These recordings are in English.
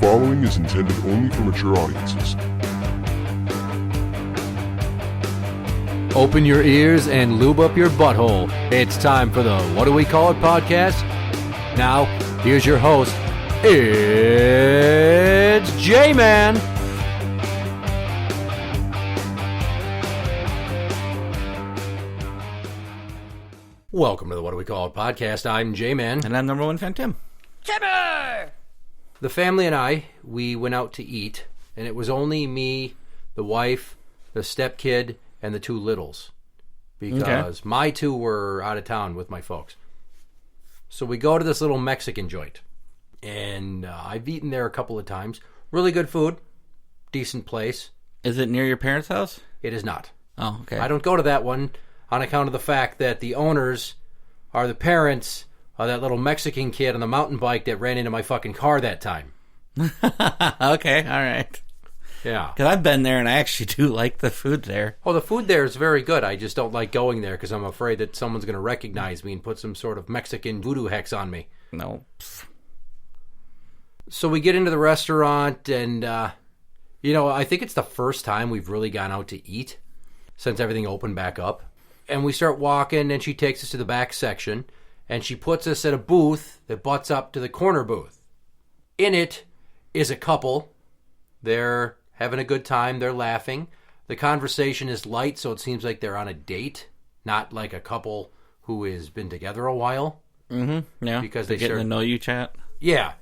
following is intended only for mature audiences. Open your ears and lube up your butthole. It's time for the What Do We Call It podcast. Now, here's your host. It's Jmann. Welcome to the What Do We Call It podcast. I'm Jmann. And I'm number one fan, Tim. Timber! The family and I, we went out to eat, and it was only me, the wife, the stepkid, and the two littles. Because my two were out of town with my folks. So we go to this little Mexican joint. And I've eaten there a couple of times. Really good food. Decent place. Is it near your parents' house? It is not. Oh, okay. I don't go to that one on account of the fact that the owners are the parents of that little Mexican kid on the mountain bike that ran into my fucking car that time. Okay, all right. Yeah. Because I've been there and I actually do like the food there. Oh, the food there is very good. I just don't like going there because I'm afraid that someone's going to recognize me and put some sort of Mexican voodoo hex on me. No. So we get into the restaurant and, I think it's the first time we've really gone out to eat since everything opened back up. And we start walking and she takes us to the back section and she puts us at a booth that butts up to the corner booth. In it is a couple. They're having a good time. They're laughing. The conversation is light, so it seems like they're on a date, not like a couple who has been together a while. Mm-hmm. Yeah. Because they're getting to know you chat. Yeah.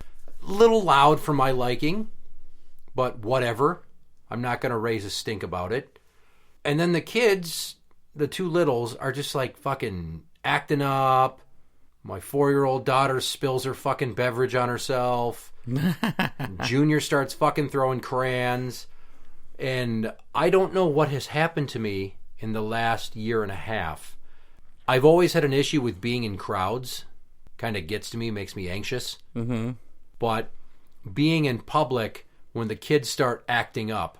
Little loud for my liking, but whatever. I'm not going to raise a stink about it. And then the kids, the two littles, are just like fucking acting up. My 4-year-old daughter spills her fucking beverage on herself. Junior starts fucking throwing crayons. And I don't know what has happened to me in the last year and a half. I've always had an issue with being in crowds. Kind of gets to me, makes me anxious. Mm-hmm. But being in public, when the kids start acting up,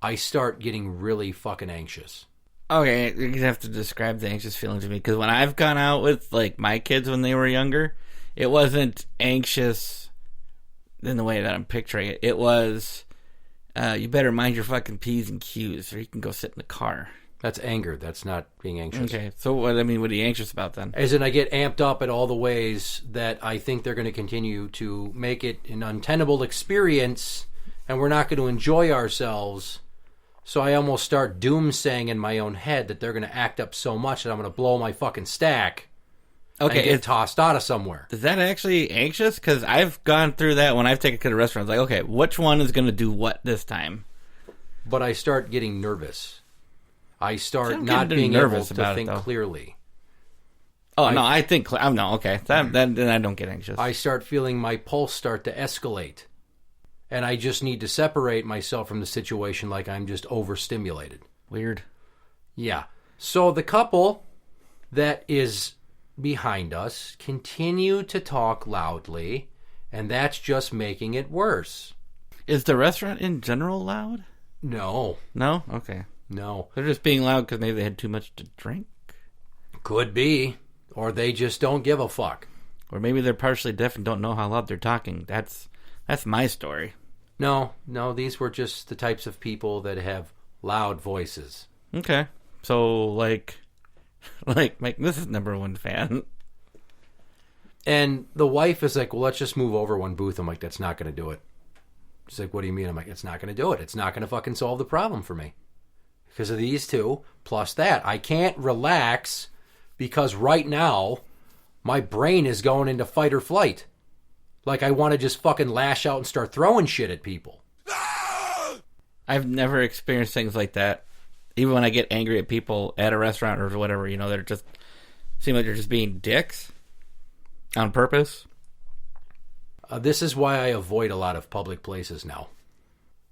I start getting really fucking anxious. Okay, you have to describe the anxious feeling to me. Because when I've gone out with like my kids when they were younger, it wasn't anxious in the way that I'm picturing it. It was, you better mind your fucking P's and Q's or you can go sit in the car. That's anger. That's not being anxious. Okay, so what are you anxious about then? As in I get amped up at all the ways that I think they're going to continue to make it an untenable experience and we're not going to enjoy ourselves. So I almost start doomsaying in my own head that they're going to act up so much that I'm going to blow my fucking stack. Okay, and get tossed out of somewhere. Is that actually anxious? Because I've gone through that when I've taken to the restaurant. It's like, okay, which one is going to do what this time? But I start getting nervous. I start not being able to think clearly. Oh, no, I think... no, okay. Then I don't get anxious. I start feeling my pulse start to escalate. And I just need to separate myself from the situation like I'm just overstimulated. Weird. Yeah. So the couple that is behind us continue to talk loudly, and that's just making it worse. Is the restaurant in general loud? No. No? Okay. No. They're just being loud because maybe they had too much to drink? Could be. Or they just don't give a fuck. Or maybe they're partially deaf and don't know how loud they're talking. That's my story. No, these were just the types of people that have loud voices. Okay. So, like this is number one fan. And the wife is like, well, let's just move over one booth. I'm like, that's not going to do it. She's like, what do you mean? I'm like, it's not going to do it. It's not going to fucking solve the problem for me. Because of these two, plus that. I can't relax because right now, my brain is going into fight or flight. Like I want to just fucking lash out and start throwing shit at people. I've never experienced things like that. Even when I get angry at people at a restaurant or whatever, they're just seem like they're just being dicks on purpose. This is why I avoid a lot of public places now.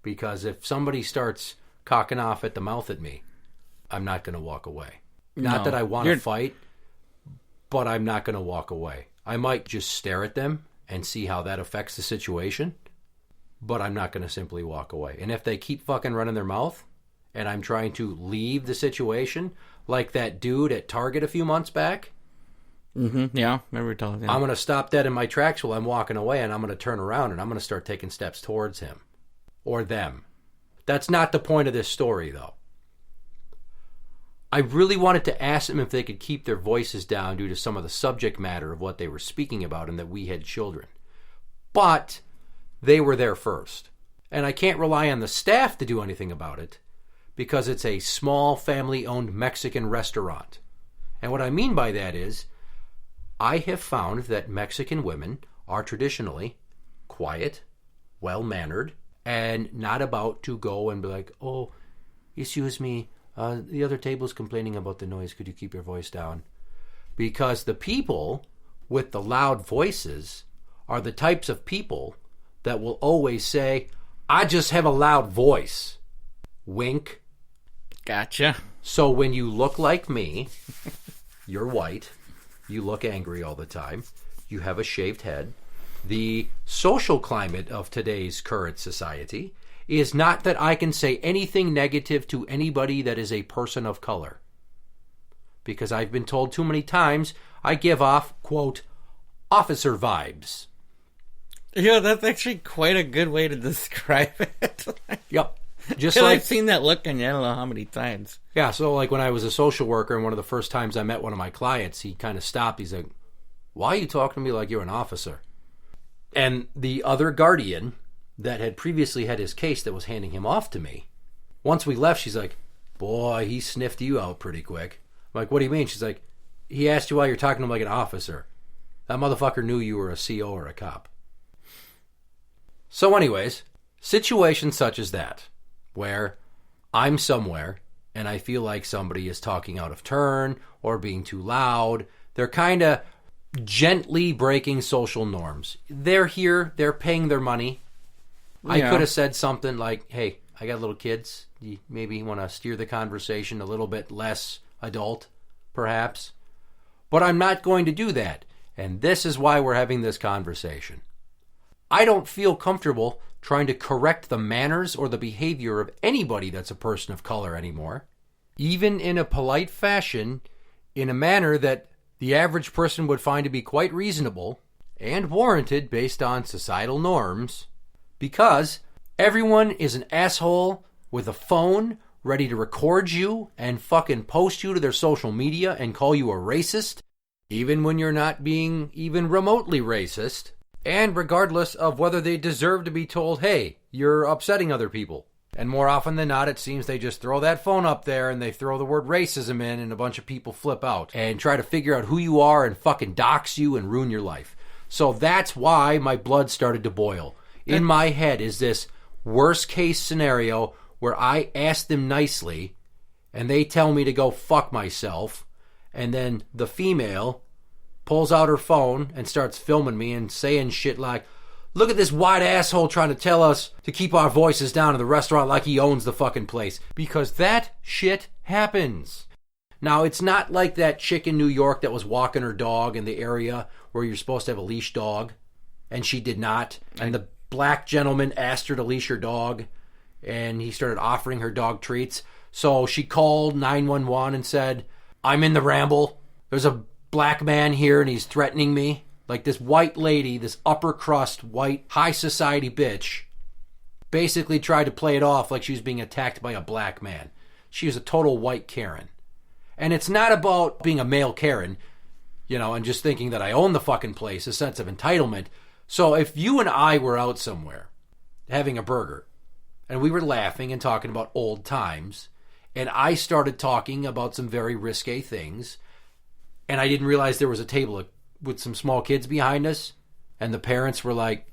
Because if somebody starts cocking off at the mouth at me, I'm not going to walk away. Not that I want to fight, but I'm not going to walk away. I might just stare at them and see how that affects the situation, but I'm not going to simply walk away. And if they keep fucking running their mouth and I'm trying to leave the situation, like that dude at Target a few months back, Mm-hmm. Yeah, remember telling him. I'm going to stop dead in my tracks while I'm walking away, and I'm going to turn around, and I'm going to start taking steps towards him or them. That's not the point of this story, though. I really wanted to ask them if they could keep their voices down due to some of the subject matter of what they were speaking about and that we had children. But they were there first. And I can't rely on the staff to do anything about it because it's a small family-owned Mexican restaurant. And what I mean by that is I have found that Mexican women are traditionally quiet, well-mannered, and not about to go and be like, oh, excuse me, the other table's complaining about the noise. Could you keep your voice down? Because the people with the loud voices are the types of people that will always say, I just have a loud voice. Wink. Gotcha. So when you look like me, you're white, you look angry all the time, you have a shaved head, the social climate of today's current society is not that I can say anything negative to anybody that is a person of color. Because I've been told too many times I give off, quote, officer vibes. Yeah, that's actually quite a good way to describe it. Yep. Just I've seen that look on you, I don't know how many times. Yeah, so like when I was a social worker and one of the first times I met one of my clients, he kind of stopped. He's like, why are you talking to me like you're an officer? And the other guardian that had previously had his case that was handing him off to me, once we left, she's like, boy, he sniffed you out pretty quick. I'm like, what do you mean? She's like, he asked you why you're talking to him like an officer. That motherfucker knew you were a CO or a cop. So anyways, situations such as that, where I'm somewhere and I feel like somebody is talking out of turn or being too loud, they're kind of gently breaking social norms. They're here, they're paying their money. Yeah. I could have said something like, hey, I got little kids. You maybe want to steer the conversation a little bit less adult, perhaps. But I'm not going to do that. And this is why we're having this conversation. I don't feel comfortable trying to correct the manners or the behavior of anybody that's a person of color anymore, even in a polite fashion, in a manner that the average person would find to be quite reasonable and warranted based on societal norms, because everyone is an asshole with a phone ready to record you and fucking post you to their social media and call you a racist, even when you're not being even remotely racist. And regardless of whether they deserve to be told, hey, you're upsetting other people. And more often than not, it seems they just throw that phone up there and they throw the word racism in and a bunch of people flip out and try to figure out who you are and fucking dox you and ruin your life. So that's why my blood started to boil. In my head is this worst case scenario where I ask them nicely and they tell me to go fuck myself, and then the female pulls out her phone and starts filming me and saying shit like, look at this white asshole trying to tell us to keep our voices down in the restaurant like he owns the fucking place. Because that shit happens. Now, it's not like that chick in New York that was walking her dog in the area where you're supposed to have a leash dog, and she did not. And the black gentleman asked her to leash her dog, and he started offering her dog treats. So she called 911 and said, I'm in the Ramble. There's a black man here and he's threatening me. Like this white lady, this upper crust, white, high society bitch, basically tried to play it off like she was being attacked by a black man. She was a total white Karen. And it's not about being a male Karen, you know, and just thinking that I own the fucking place, a sense of entitlement. So if you and I were out somewhere having a burger and we were laughing and talking about old times, and I started talking about some very risque things, and I didn't realize there was a table with some small kids behind us, and the parents were like,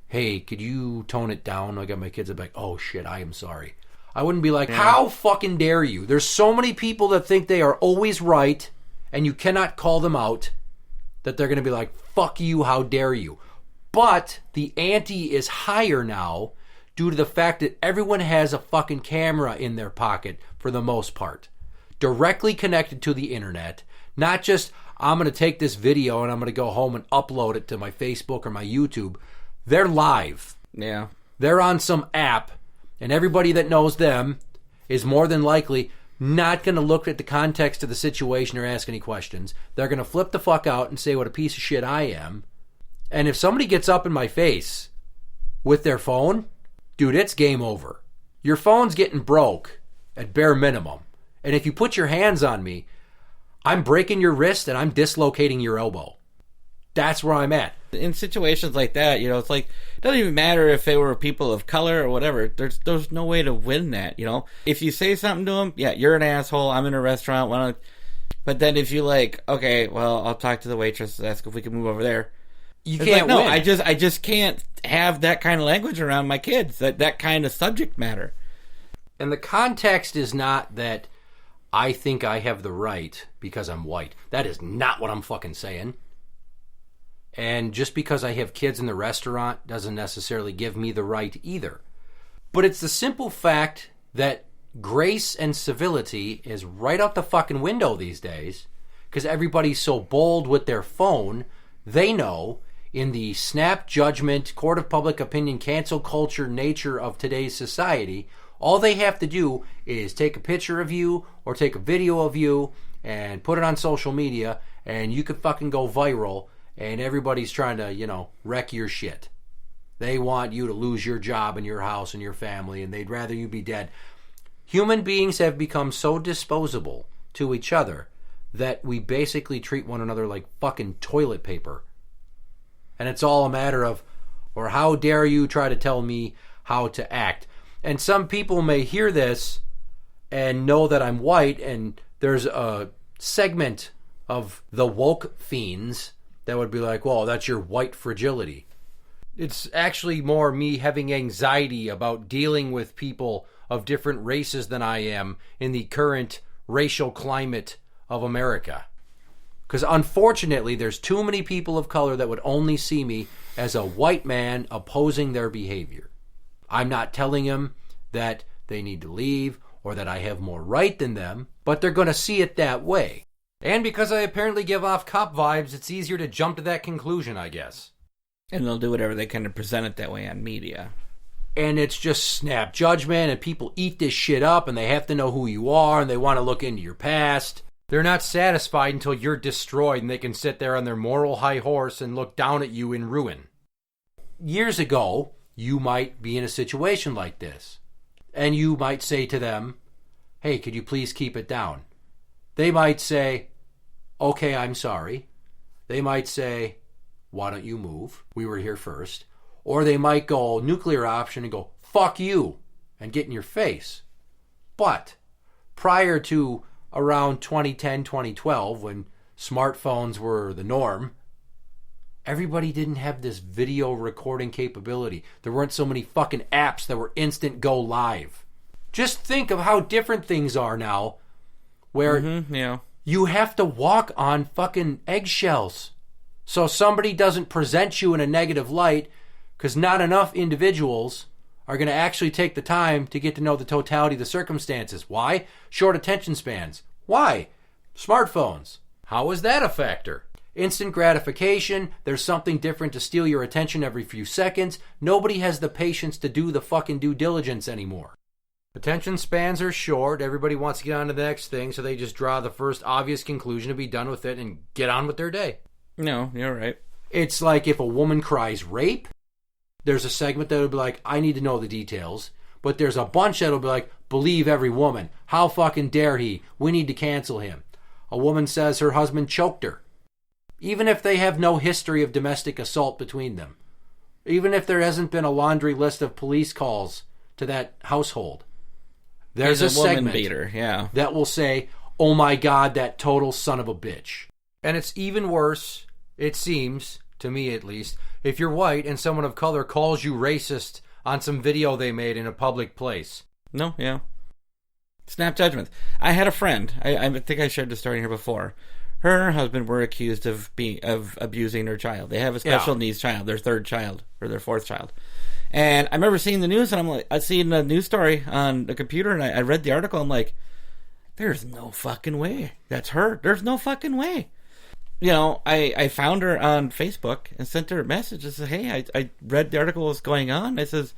hey, could you tone it down? I got my kids. I'd be like, oh shit, I am sorry. I wouldn't be like, how fucking dare you? There's so many people that think they are always right, and you cannot call them out, that they're going to be like, fuck you, how dare you? But the ante is higher now due to the fact that everyone has a fucking camera in their pocket for the most part, directly connected to the internet. Not just, I'm going to take this video and I'm going to go home and upload it to my Facebook or my YouTube. They're live. Yeah. They're on some app, and everybody that knows them is more than likely not going to look at the context of the situation or ask any questions. They're going to flip the fuck out and say what a piece of shit I am. And if somebody gets up in my face with their phone, dude, it's game over. Your phone's getting broke at bare minimum. And if you put your hands on me, I'm breaking your wrist and I'm dislocating your elbow. That's where I'm at. In situations like that, you know, it's like, it doesn't even matter if they were people of color or whatever. There's no way to win that, you know? If you say something to them, yeah, you're an asshole, I'm in a restaurant, but then if you like, okay, well, I'll talk to the waitress, ask if we can move over there. You can't win. I just can't have that kind of language around my kids, that kind of subject matter. And the context is not that I think I have the right because I'm white. That is not what I'm fucking saying. And just because I have kids in the restaurant doesn't necessarily give me the right either. But it's the simple fact that grace and civility is right out the fucking window these days because everybody's so bold with their phone. They know in the snap judgment, court of public opinion, cancel culture nature of today's society, all they have to do is take a picture of you or take a video of you and put it on social media and you could fucking go viral. And everybody's trying to, you know, wreck your shit. They want you to lose your job and your house and your family, and they'd rather you be dead. Human beings have become so disposable to each other that we basically treat one another like fucking toilet paper. And it's all a matter of, or how dare you try to tell me how to act. And some people may hear this and know that I'm white, and there's a segment of the woke fiends that would be like, well, that's your white fragility. It's actually more me having anxiety about dealing with people of different races than I am in the current racial climate of America. Because unfortunately, there's too many people of color that would only see me as a white man opposing their behavior. I'm not telling them that they need to leave or that I have more right than them, but they're going to see it that way. And because I apparently give off cop vibes, it's easier to jump to that conclusion, I guess. And they'll do whatever they can to present it that way on media. And it's just snap judgment, and people eat this shit up, and they have to know who you are, and they want to look into your past. They're not satisfied until you're destroyed, and they can sit there on their moral high horse and look down at you in ruin. Years ago, you might be in a situation like this, and you might say to them, hey, could you please keep it down? They might say, okay, I'm sorry. They might say, why don't you move? We were here first. Or they might go nuclear option and go, fuck you, and get in your face. But prior to around 2010, 2012, when smartphones were the norm, everybody didn't have this video recording capability. There weren't so many fucking apps that were instant go live. Just think of how different things are now, where you have to walk on fucking eggshells so somebody doesn't present you in a negative light, because not enough individuals are going to actually take the time to get to know the totality of the circumstances. Why? Short attention spans. Why? Smartphones. How is that a factor? Instant gratification. There's something different to steal your attention every few seconds. Nobody has the patience to do the fucking due diligence anymore. Attention spans are short. Everybody wants to get on to the next thing, so they just draw the first obvious conclusion to be done with it and get on with their day. No, you're right. It's like if a woman cries rape, there's a segment that will be like, I need to know the details. But there's a bunch that will be like, believe every woman. How fucking dare he? We need to cancel him. A woman says her husband choked her. Even if they have no history of domestic assault between them. Even if there hasn't been a laundry list of police calls to that household. There's a segment beater, yeah, that will say, oh my God, that total son of a bitch. And it's even worse, it seems, to me at least, if you're white and someone of color calls you racist on some video they made in a public place. No, yeah. Snap judgment. I had a friend, I think I shared the story here before. Her and her husband were accused of abusing their child. They have a special needs child, their third child, or their fourth child. And I remember seeing the news, and I'm like, I seen a news story on the computer, and I read the article. I'm like, there's no fucking way that's her. There's no fucking way. You know, I found her on Facebook and sent her a message. I said, hey, I read the article was going on. I says,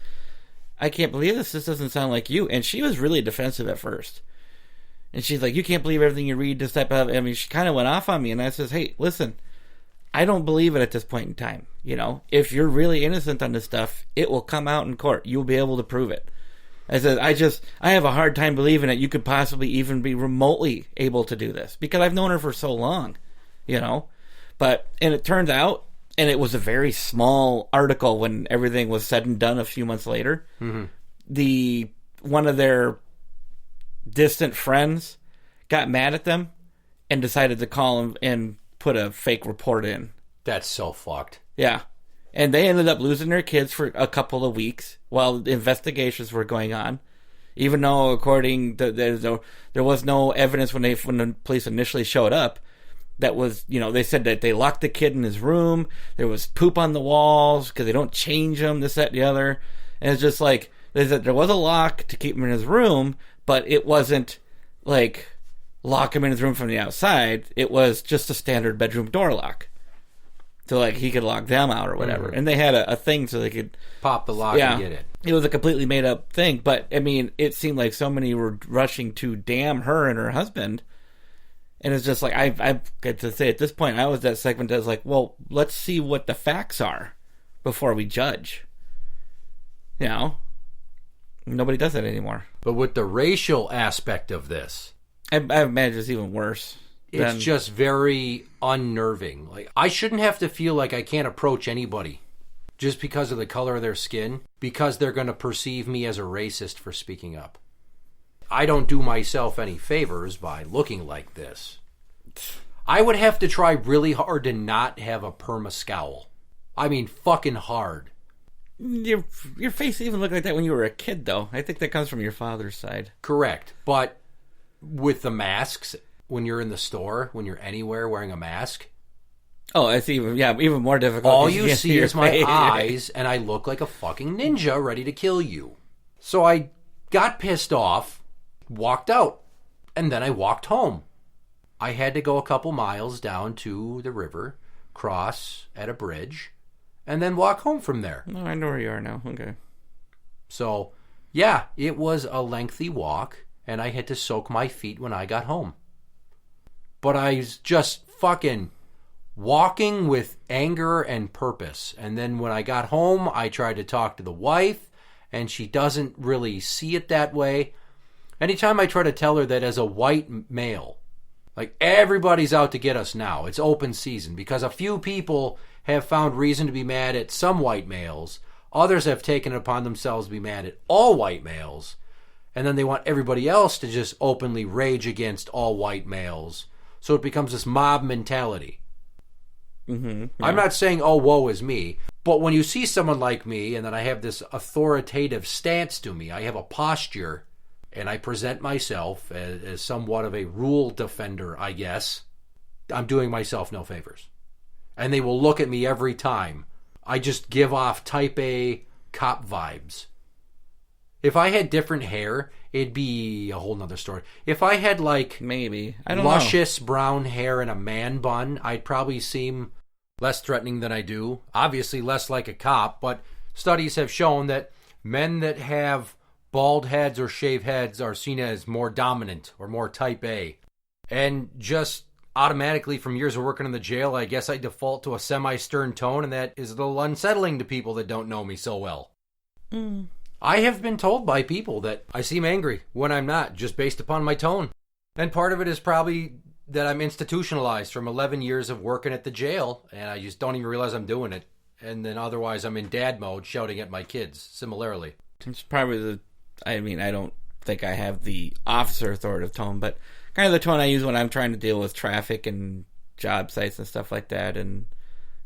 I can't believe this. This doesn't sound like you. And she was really defensive at first. And she's like, you can't believe everything you read, this type of... I mean, she kind of went off on me, and I says, hey, listen, I don't believe it at this point in time. You know, if you're really innocent on this stuff, it will come out in court. You'll be able to prove it. I said, I have a hard time believing that you could possibly even be remotely able to do this, because I've known her for so long, you know. And it turns out, and it was a very small article when everything was said and done a few months later, one of their distant friends got mad at them and decided to call them and put a fake report in. That's so fucked. Yeah. And they ended up losing their kids for a couple of weeks while the investigations were going on. Even though, according to, there was no evidence when the police initially showed up. That was, you know, they said that they locked the kid in his room. There was poop on the walls because they don't change them, this, that, and the other. And it's just like, there was a lock to keep him in his room, but it wasn't like lock him in his room from the outside. It was just a standard bedroom door lock. So, like, he could lock them out or whatever. Mm-hmm. And they had a thing so they could... pop the lock and get it. It was a completely made-up thing. But, I mean, it seemed like so many were rushing to damn her and her husband. And it's just like, I get to say, at this point, I was that segment that was like, well, let's see what the facts are before we judge. You know? Nobody does that anymore. But with the racial aspect of this... I imagine it's even worse. It's just very unnerving. Like, I shouldn't have to feel like I can't approach anybody just because of the color of their skin, because they're going to perceive me as a racist for speaking up. I don't do myself any favors by looking like this. I would have to try really hard to not have a perma scowl. I mean, fucking hard. Your face even looked like that when you were a kid, though. I think that comes from your father's side. Correct. But with the masks... when you're in the store, when you're anywhere wearing a mask. Oh, it's even more difficult. All you see is my eyes, and I look like a fucking ninja ready to kill you. So I got pissed off, walked out, and then I walked home. I had to go a couple miles down to the river, cross at a bridge, and then walk home from there. Oh, I know where you are now. Okay. So, yeah, it was a lengthy walk, and I had to soak my feet when I got home. But I was just fucking walking with anger and purpose. And then when I got home, I tried to talk to the wife, and she doesn't really see it that way. Anytime I try to tell her that as a white male, like, everybody's out to get us now. It's open season because a few people have found reason to be mad at some white males. Others have taken it upon themselves to be mad at all white males. And then they want everybody else to just openly rage against all white males. So it becomes this mob mentality. Mm-hmm, yeah. I'm not saying, oh, woe is me. But when you see someone like me, and then I have this authoritative stance to me, I have a posture, and I present myself as somewhat of a rule defender, I guess, I'm doing myself no favors. And they will look at me every time. I just give off type A cop vibes. If I had different hair, it'd be a whole nother story. If I had, like, maybe, I don't luscious brown hair and a man bun, I'd probably seem less threatening than I do. Obviously less like a cop, but studies have shown that men that have bald heads or shaved heads are seen as more dominant or more type A. And just automatically from years of working in the jail, I guess I default to a semi-stern tone, and that is a little unsettling to people that don't know me so well. I have been told by people that I seem angry when I'm not, just based upon my tone. And part of it is probably that I'm institutionalized from 11 years of working at the jail, and I just don't even realize I'm doing it. And then otherwise I'm in dad mode shouting at my kids, similarly. It's probably I don't think I have the officer authoritative tone, but kind of the tone I use when I'm trying to deal with traffic and job sites and stuff like that, and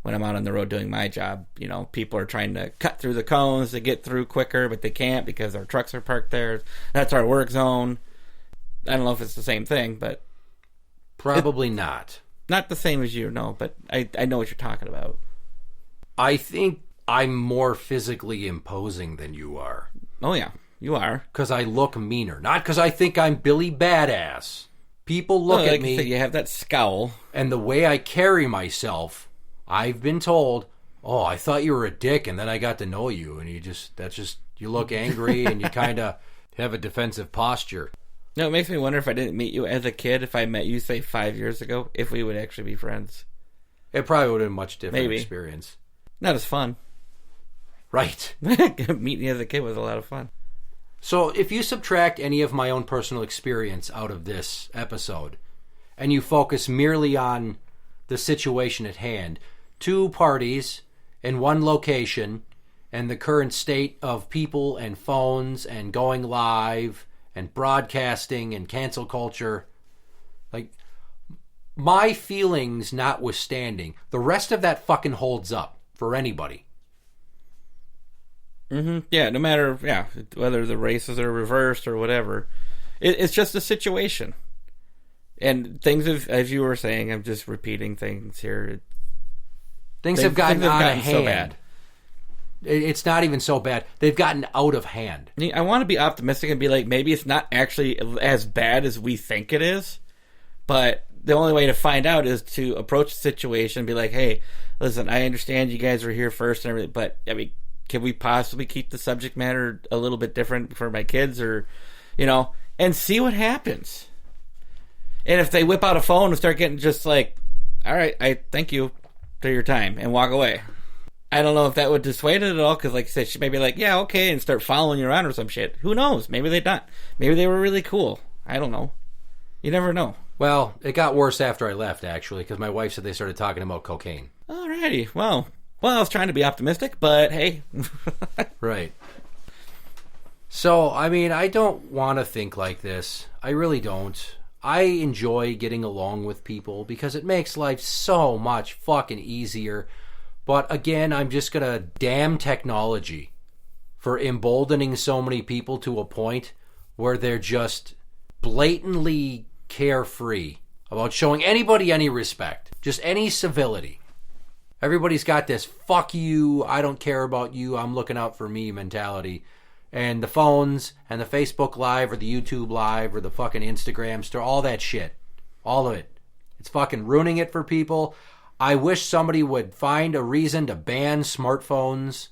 when I'm out on the road doing my job, you know, people are trying to cut through the cones to get through quicker, but they can't because our trucks are parked there. That's our work zone. I don't know if it's the same thing, but... Probably not. Not the same as you, no, but I know what you're talking about. I think I'm more physically imposing than you are. Oh, yeah, you are. Because I look meaner. Not because I think I'm Billy Badass. People look at me... You have that scowl. And the way I carry myself... I've been told, oh, I thought you were a dick, and then I got to know you, and you look angry, and you kind of have a defensive posture. No, it makes me wonder if I didn't meet you as a kid, if I met you, say, 5 years ago, if we would actually be friends. It probably would have been a much different Maybe. experience. Not as fun. Right. Meeting you as a kid was a lot of fun. So if you subtract any of my own personal experience out of this episode, and you focus merely on the situation at hand, 2 parties in one location, and the current state of people and phones and going live and broadcasting and cancel culture, like, my feelings notwithstanding, the rest of that fucking holds up for anybody. Mm-hmm. Yeah, no matter, whether the races are reversed or whatever. It's just a situation. And things have, as you were saying, I'm just repeating things here. Things have gotten out of hand. So bad. It's not even so bad. They've gotten out of hand. I want to be optimistic and be like, maybe it's not actually as bad as we think it is. But the only way to find out is to approach the situation and be like, hey, listen, I understand you guys were here first and everything, but, I mean, can we possibly keep the subject matter a little bit different for my kids, or, and see what happens. And if they whip out a phone and start getting just like, all right, I thank you for your time, and walk away. I don't know if that would dissuade it at all, because like I said, she may be like, yeah, okay, and start following you around or some shit. Who knows? Maybe they not. Maybe they were really cool. I don't know. You never know. Well, it got worse after I left, actually, because my wife said they started talking about cocaine. Alrighty. Well, I was trying to be optimistic, but hey. Right. So, I mean, I don't want to think like this. I really don't. I enjoy getting along with people because it makes life so much fucking easier. But again, I'm just going to damn technology for emboldening so many people to a point where they're just blatantly carefree about showing anybody any respect, just any civility. Everybody's got this fuck you, I don't care about you, I'm looking out for me mentality. And the phones and the Facebook Live or the YouTube Live or the fucking Instagram store, all that shit. All of it. It's fucking ruining it for people. I wish somebody would find a reason to ban smartphones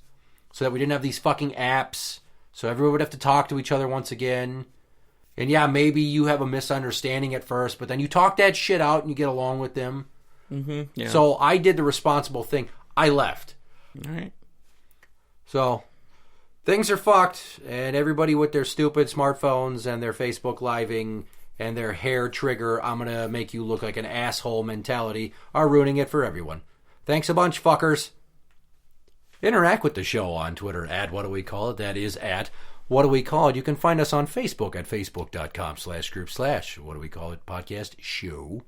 so that we didn't have these fucking apps, so everyone would have to talk to each other once again. And yeah, maybe you have a misunderstanding at first, but then you talk that shit out and you get along with them. Mm-hmm, yeah. So I did the responsible thing. I left. All right. So things are fucked, and everybody with their stupid smartphones and their Facebook Living and their hair trigger, I'm going to make you look like an asshole mentality, are ruining it for everyone. Thanks a bunch, fuckers. Interact with the show on Twitter at What Do We Call It? That is at What Do We Call It? You can find us on Facebook at facebook.com/group/What Do We Call It podcast show.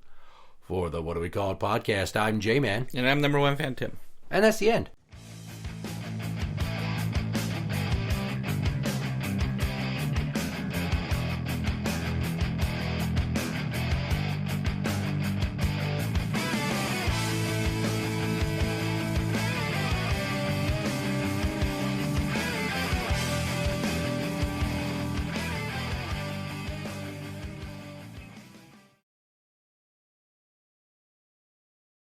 For the What Do We Call It podcast, I'm Jmann. And I'm number 1 fan, Tim. And that's the end.